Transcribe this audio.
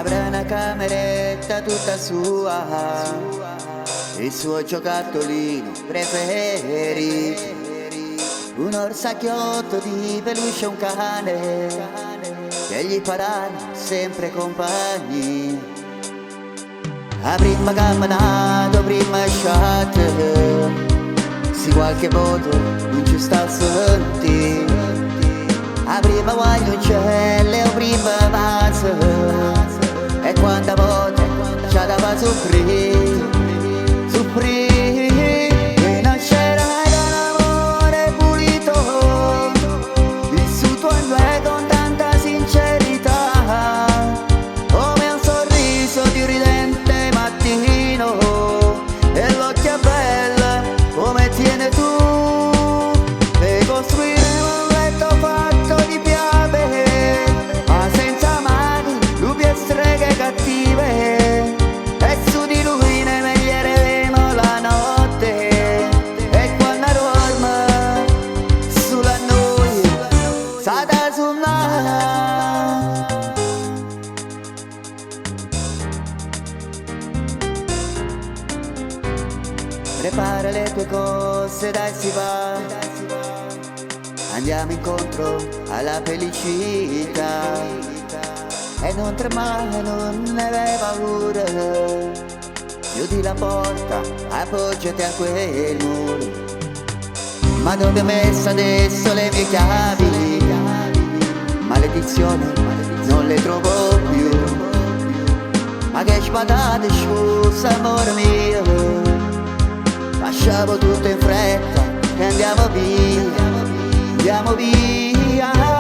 avrà una cameretta tutta sua, il suo giocattolino preferito, un orsacchiotto di peluche e un cane che gli faranno sempre compagni. A prima camminata, prima shot, se qualche voto non ci sta senti, a prima voglio un cielo e a prima pazza, e quanta volta c'ha da soffrire, soffrire, e non c'era un amore pulito, vissuto in due con tanta sincerità, come un sorriso di ridente mattino, e l'occhio bella come tiene tu, e costruire un letto fatto di piave, ma senza mani, lupi e streghe cattive, e su di lui ne veglieremo la notte, e quando dorme sulla noi sada sulla. Prepara le tue cose, dai si va, andiamo incontro alla felicità, e non tremare, non ne avevi paura, chiudi la porta, appoggiati a quel muro, ma dove ho messo adesso le mie chiavi? Maledizione, non le trovo più, ma che spadate scusa amore mio, lasciamo tutto in fretta e andiamo via, andiamo via.